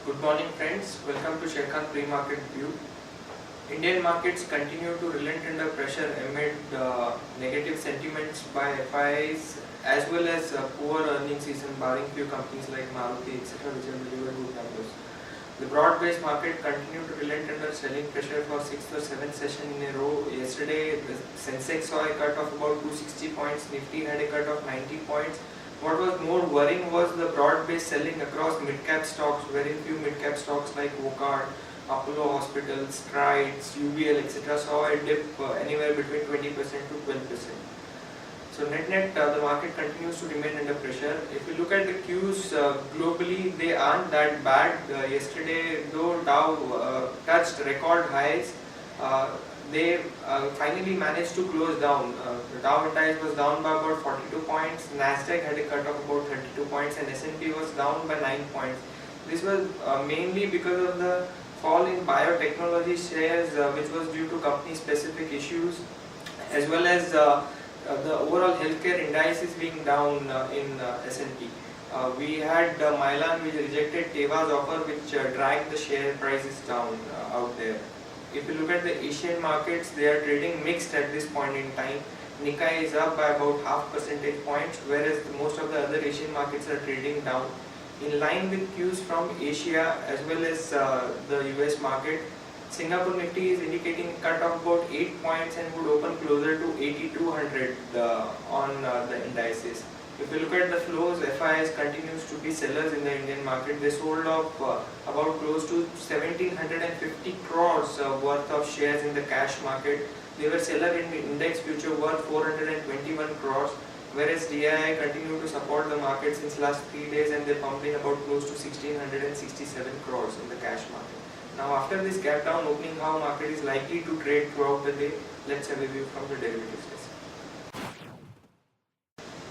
Good morning friends, welcome to Sharekhan Pre-Market View. Indian markets continue to relent under pressure amid negative sentiments by FIIs as well as poor earnings season barring few companies like Maruti etc. which have delivered good numbers. The broad-based market continued to relent under selling pressure for 6th or 7th session in a row. Yesterday the Sensex saw a cut of about 260 points, Nifty had a cut of 90 points. What was more worrying was the broad-based selling across mid-cap stocks, very few mid-cap stocks like Wockhardt, Apollo Hospitals, Strides, UBL etc. saw a dip anywhere between 20% to 12%. So net the market continues to remain under pressure. If you look at the cues globally, they aren't that bad. Yesterday though Dow touched record highs, they finally managed to close down. The Dow Index was down by about 42 points, Nasdaq had a cut of about 32 points and S&P was down by 9 points. This was mainly because of the fall in biotechnology shares which was due to company specific issues as well as the overall healthcare indices being down in S&P. We had Mylan which rejected Teva's offer which dragged the share prices down out there. If you look at the Asian markets, they are trading mixed at this point in time. Nikkei is up by about half percentage points, whereas most of the other Asian markets are trading down. In line with cues from Asia as well as the US market, Singapore Nifty is indicating a cut of about 8 points and would open closer to 8200 on the indices. If you look at the flows, FIIs continues to be sellers in the Indian market. They sold off about close to 1750 crores worth of shares in the cash market. They were seller in the index future worth 421 crores, whereas DII continued to support the market since last 3 days and they pumped in about close to 1667 crores in the cash market. Now after this gap down opening, how market is likely to trade throughout the day? Let's have a view from the derivatives desk.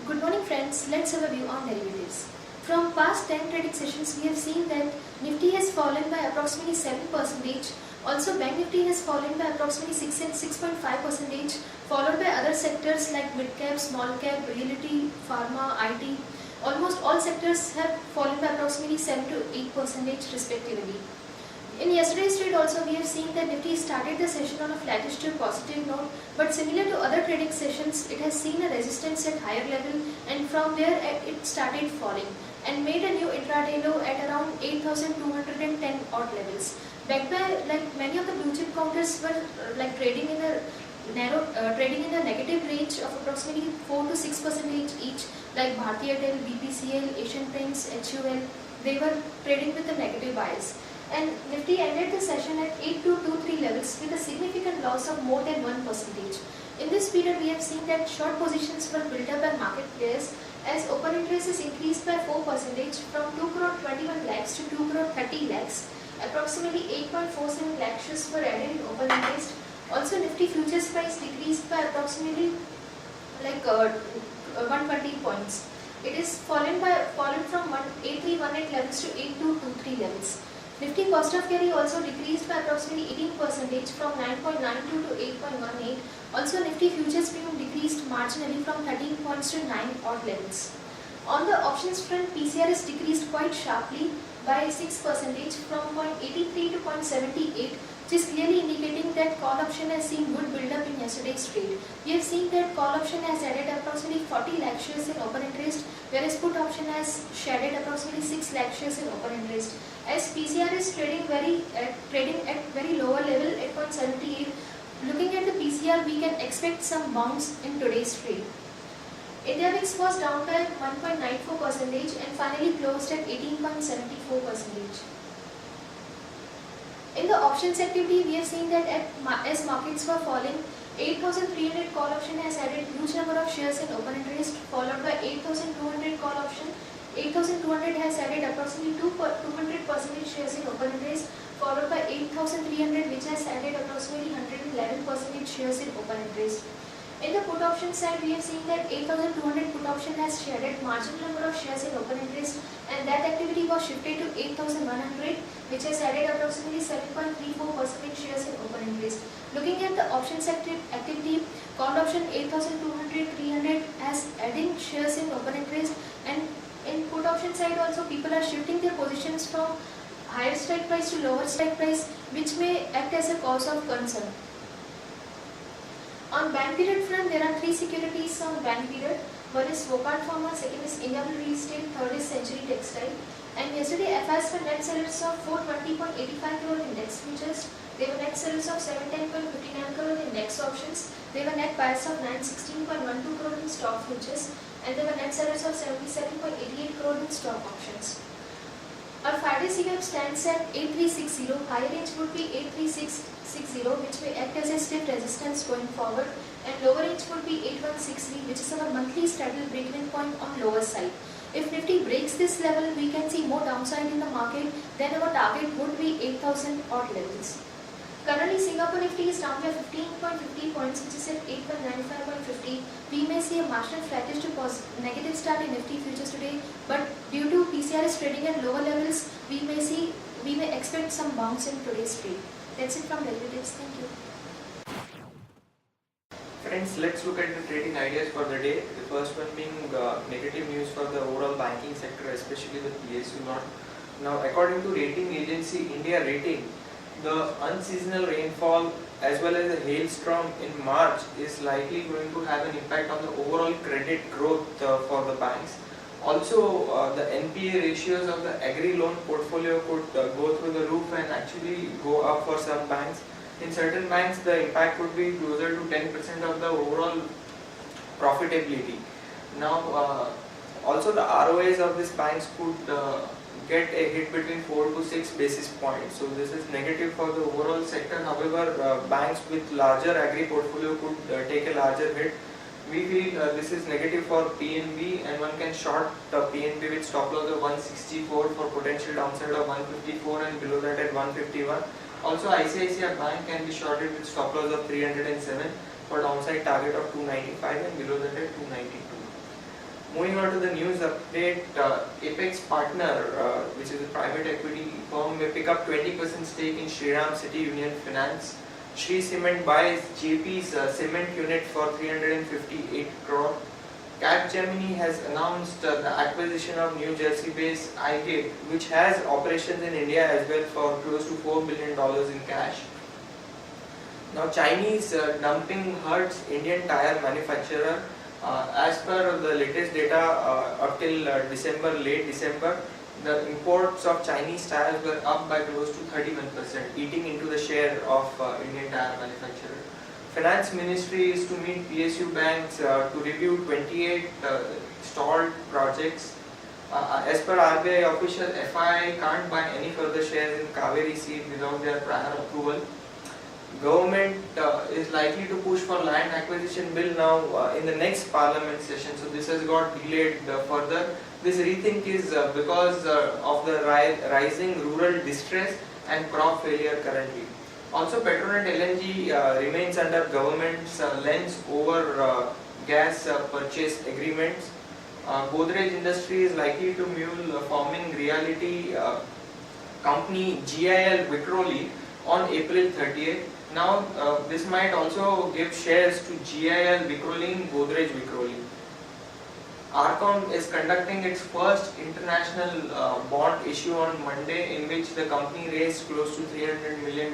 Good morning friends, let's have a view on derivatives. From past 10 trading sessions we have seen that Nifty has fallen by approximately 7%, also Bank Nifty has fallen by approximately 6 and 6.5%, followed by other sectors like mid cap, small cap, realty, pharma, IT. Almost all sectors have fallen by approximately 7 to 8% respectively. In yesterday's trade also we have seen that Nifty started the session on a flattish to positive note, but similar to other trading sessions it has seen a resistance at higher level and from there it started falling and made a new intraday low at around 8210 odd levels. Backed by many of the blue chip counters were trading in a negative range of approximately 4 to 6% each, like Bharti Airtel, BPCL, Asian Paints, HUL. They were trading with a negative bias. And Nifty ended the session at 8223 levels with a significant loss of more than 1%. In this period, we have seen that short positions were built up by market players as open interest is increased by 4% from 2 crore 21 lakhs to 2 crore 30 lakhs. Approximately 8.47 lakh shares were added in open interest. Also, Nifty futures price decreased by approximately 120 points. It is fallen from 8318 levels to 8223 levels. Nifty cost of carry also decreased by approximately 18% from 9.92 to 8.18. Also, Nifty futures premium decreased marginally from 13 points to 9 odd levels. On the options front, PCRS decreased quite sharply by 6% from 0.83 to 0.78, which is clearly indicating that call option has seen good build-up in yesterday's trade. We have seen that call option has added approximately 40 lakh shares in open interest, whereas put option has added approximately 6 lakh shares in open interest. As PCR is trading at very lower level at 0.78, looking at the PCR, we can expect some bounce in today's trade. India VIX was down by 1.94% and finally closed at 18.74%. In the options activity, we have seen that as markets were falling, 8,300 call option has added huge number of shares in open interest, followed by 8,200 call option. 8,200 has added approximately 200% shares in open interest, followed by 8,300 which has added approximately 111% shares in open interest. In the put option side, we have seen that 8,200 put option has added marginal number of shares in open interest and that activity was shifted to 8,100 which has added approximately 7.34% shares in open interest. Looking at the options activity, call option 8,200, 300 has adding shares in open interest, and in put option side also people are shifting their positions from higher strike price to lower strike price, which may act as a cause of concern. On bank period front, there are three securities on bank period. One is Wockhardt Pharma, second is Indiabulls Real Estate, third is Century Textile. And yesterday, FIs were net sellers of 420.85 crore in DEX futures. They were net sellers of 710.59 crore in DEX options. They were net buyers of 916.12 crore in stock futures. And they were net sellers of 77.88 crore in stock options. Our 5-day CAP stands at 8360. Higher range would be 83660, which may act as a stiff resistance going forward. And lower range would be 8163, which is our monthly straddle break-even point on lower side. If Nifty breaks this level, we can see more downside in the market. Then our target would be 8,000 odd levels. Currently, Singapore Nifty is down by 15.50 points, which is at 8195.50. We may see a marginal flattish to negative start in Nifty futures today, but due to PCRS trading at lower levels, we may expect some bounce in today's trade. That's it from derivatives. Thank you. Friends, let's look at the trading ideas for the day. The first one being negative news for the overall banking sector, especially the PSU lot. Now, according to rating agency India Rating, the unseasonal rainfall as well as the hailstorm in March is likely going to have an impact on the overall credit growth for the banks. Also, the NPA ratios of the agri loan portfolio could go through the roof and actually go up for some banks. In certain banks, the impact would be closer to 10% of the overall profitability. Now, also the ROAs of these banks could get a hit between 4 to 6 basis points. So this is negative for the overall sector. However, banks with larger agri portfolio could take a larger hit. We feel this is negative for PNB, and one can short PNB with stop loss of 164 for potential downside of 154 and below that at 151. Also, ICICI Bank can be shorted with stop loss of 307 for downside target of 295 and below that at 292. Moving on to the news update, Apex Partner, which is a private equity firm, may pick up 20% stake in Shriram City Union Finance. Shree Cement buys JP's cement unit for 358 crore. Capgemini has announced the acquisition of New Jersey-based iGate, which has operations in India as well, for close to $4 billion in cash. Now, Chinese dumping hurts Indian tire manufacturer. As per the latest data up till late December, the imports of Chinese tires were up by close to 31%, eating into the share of Indian tire manufacturer. Finance Ministry is to meet PSU banks to review 28 stalled projects. As per RBI official, FII can't buy any further shares in Kaveri Seed without their prior approval. Government is likely to push for land acquisition bill now in the next parliament session, so this has got delayed further. This rethink is because of the rising rural distress and crop failure currently. Also, Petronet LNG remains under government's lens over gas purchase agreements. Godrej Industry is likely to mule forming reality company GIL Vicroly on April 30th. Now, this might also give shares to GIL Vicroly in Godrej Vicroly. Arcon is conducting its first international bond issue on Monday, in which the company raised close to $300 million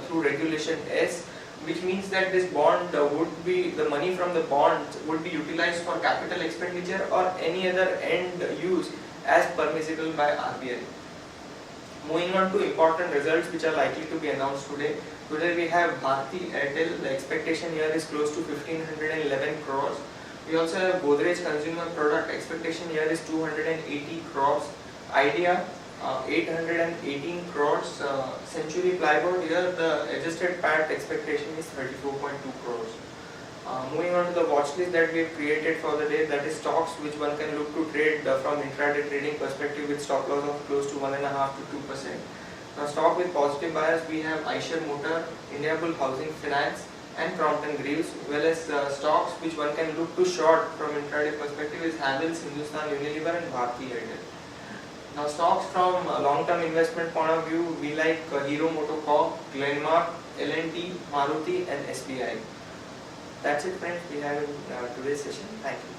through Regulation S, which means that this bond the money from the bond would be utilized for capital expenditure or any other end use as permissible by RBI. Moving on to important results which are likely to be announced today. Today we have Bharti Airtel. The expectation here is close to 1511 crores. We also have Godrej Consumer Product. Expectation here is 280 crores. Idea 818 crores. Century Plyboard, here the adjusted PAT expectation is 34.2 crores. Moving on to the watch list that we have created for the day, that is stocks which one can look to trade from intraday trading perspective with stop loss of close to 1.5 to 2%. Now, stock with positive bias, we have Eicher Motor, Indiabulls Housing Finance and Crompton Greaves, well as stocks which one can look to short from intraday perspective is Havells, Hindustan Unilever and Bharti Airtel. Now, stocks from a long-term investment point of view, we like Hero MotoCorp, Glenmark, L&T, Maruti and SBI. That's it, friends, we have in today's session. Thank you.